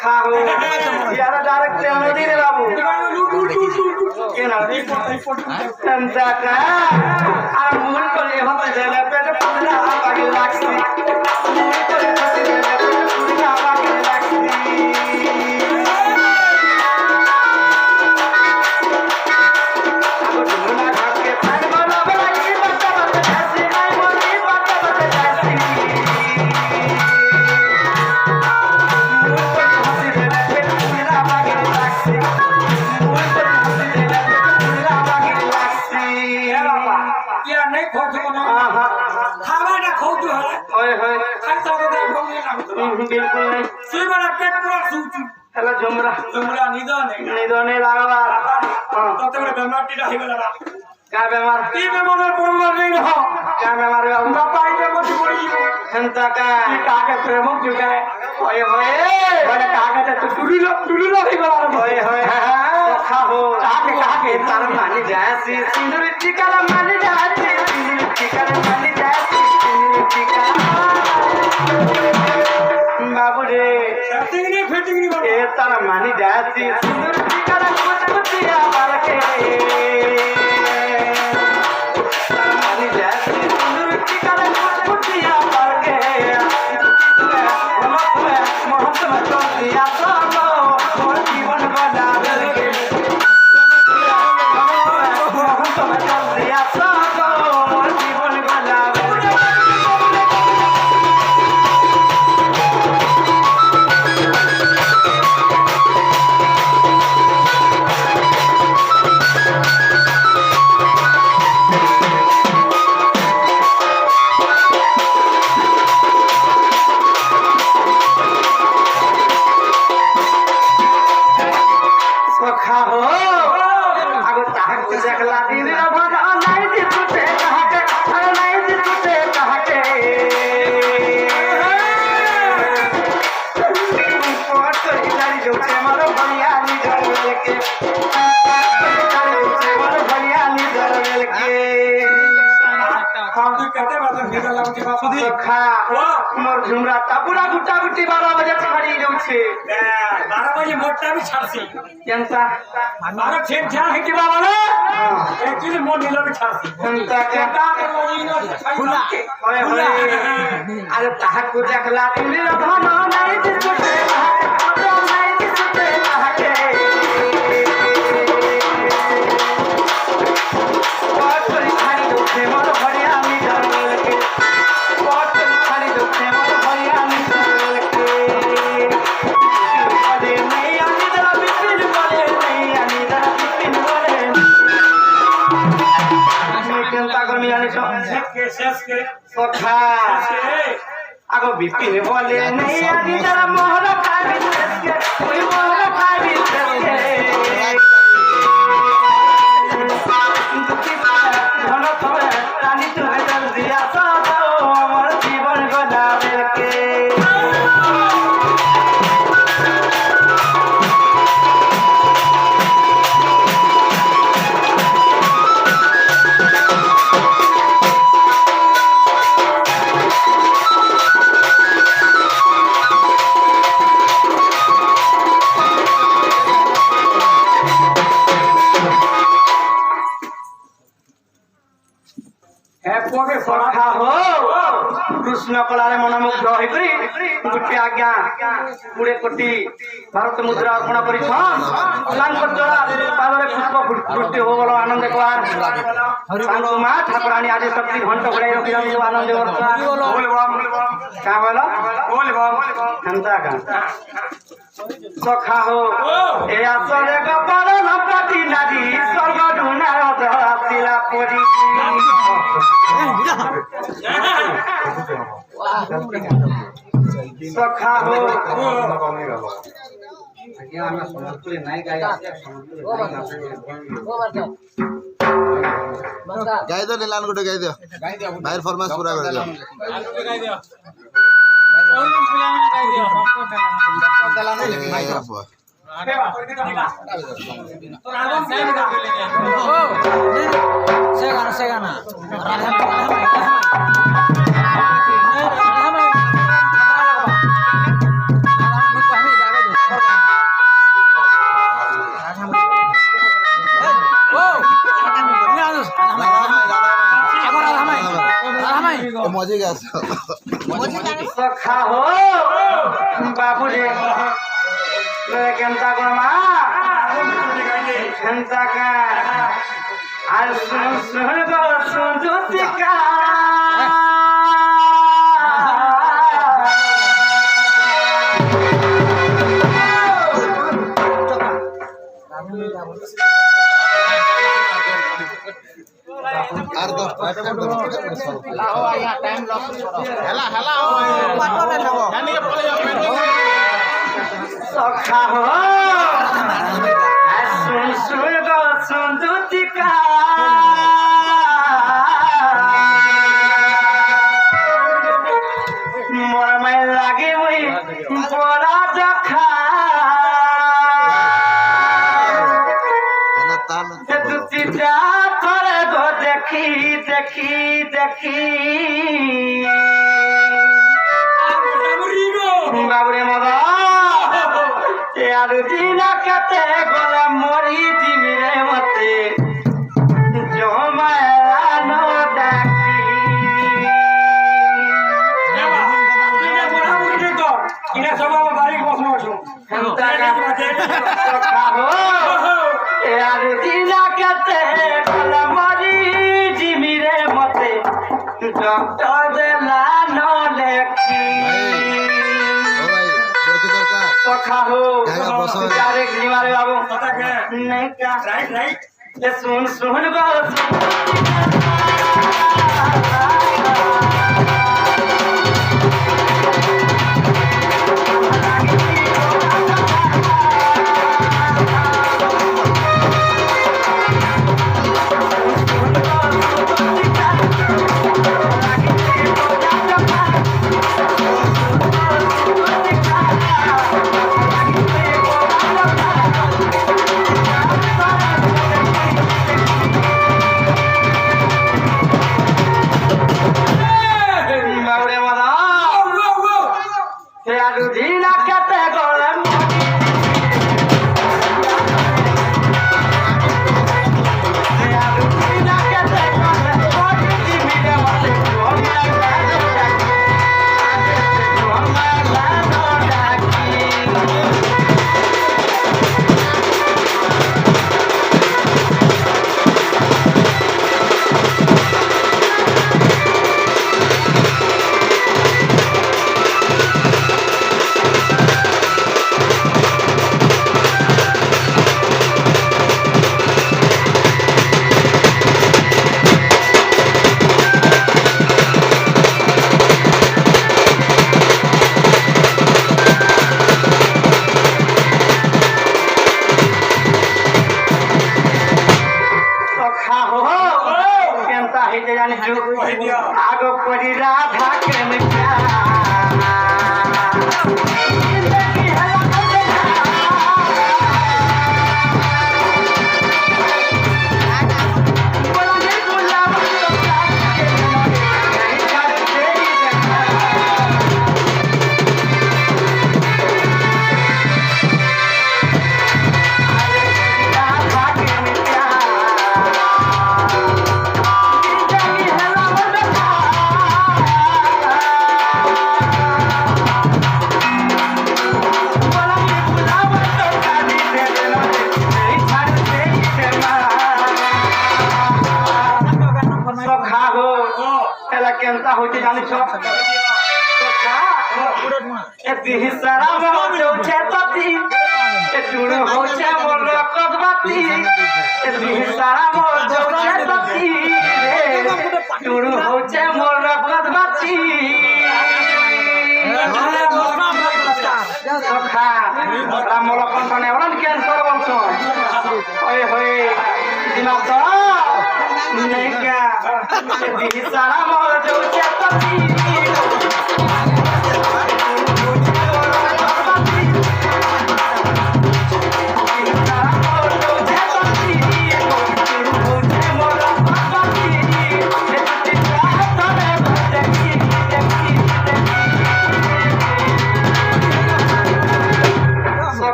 সখা হো ইয়ারা ডাইরেক্ট নদী রে বাবু কেন আর মন করে হবে দেলে পেটে পুরা আগে লাগছে মন করে হাসি দেলে পেটে পুরা আগে লাগছে बिल्कुल नहीं सुई बड़ा पेट पूरा सूचू हेलो झुमरा झुमरा निदाने निदाने लागला हां तो तेरे बेमार टीडा ही गला का बेमार ती बेमार पड़वा नहीं हो का बेमार बाबू बापा इते मत पड़ी हंता का काके प्रेम जुगाए ओए होए बड़े काके तो टुरी ही गला ओए होए सखा हो काके तार मानी जासी सिंदूर टीका मानी जासी सिंदूर टीका मानी जासी सिंदूर टीका बाबू रे फिटिंग नहीं ए तारा मानी जाती सिंदूर टीका कुछ कुतिया बालके तारा मानी जाती सिंदूर टीका कुछ कुतिया बालके मोहब्बत में चोटिया सालो और जीवन बदल के मोहब्बत में चोटिया सालो और जीवन बदल हो अगो ताहक देखला दिन भर नहीं दिखते कहके अरे नहीं दिखते कहके पोट तो इधर जो से मारो भैया नी डर लेके मारो भैया नी डर लेके हम तो कहते बात निकल लाऊ के बाप दी खा मोर झुमरा टापुरा गुटा गुटी 12 बजे छाड़ी जाऊ छे 12 बजे मोटा भी छाड़सी केनसा मारो ठेक ध्यान है कि बाबा रे एक्चुअली मोन नीला भी छाड़सी केनसा के खुला ओए होए अरे ताहक को देखला दिन धन नहीं दिखते नहीं दिखते कहके पोट तो खाली दुखे मोर भरिया नी डर लेके पोट तो खाली दुखे मोर भरिया नी डर लेके अरे नहीं आनी जरा बिपिन बोले नहीं आनी जरा बिपिन बोले चिंता करनी आनी शेष के सखा आगो बिपिन बोले नहीं आनी जरा मोहर खाबी के कोई मोहर खाबी के दुखी धन थोड़े रानी तुम्हें जल दिया सादो हमर जीवन बनावे के पोगे सखा हो कृष्ण कलारे मनमुग्ध होइकरी गुटे आज्ञा पुड़े कोटी भारत मुद्रा अर्पण करिछन सांग जरा पादरे पुष्प पुष्टि हो गलो आनंद कुमार सांग मा ठाकुरानी आज शक्ति घंट घड़ाई रखि रखि आनंद वर्षा बोल बम का बोलो बोल बम हंता का सखा हो ए आसरे कपाल नपति नारी स्वर्ग ढुना रतिला परी सखा हो गाई दो नीलान गुटे गाई दियो बाहर फरमाइश पूरा कर दियो सेगाना মজে গেছে সখা হো বাবু রে কেনতা করমা কেনতা কা আর শুন শুন গো সুন্দুতিকা আর 10 টাকা সখা হো আর শুন শুন গো সুন্দুতিকা মোর মাই লাগে ওই বড়া জখা দুটিটা করে গো দেখি দেখি দেখি বাবুরে মদা আর দিনা কাতে গলা মরি দিমিরে মতে জমানো ডাকি আর দিনা কাতে গলা মরি দিমিরে মতে ডক্টর দেলা নলেকি সখা হো ডাইরেক্ট নিমারে বাবু नहीं क्या ये सुन सुन गो आगो पड़ी राधा के मिठा केनता होते जानी छ ए बिहिसारा मोर छेतती ए टुण होचे मोर कदबाती ए बिहिसारा मोर छेतती रे टुण होचे मोर कदबाती सखा रामल कंठने ओरन कैंसर बंसो ओए होए दिमाग तो नहीं क्या बिहिसारा मोर छेतती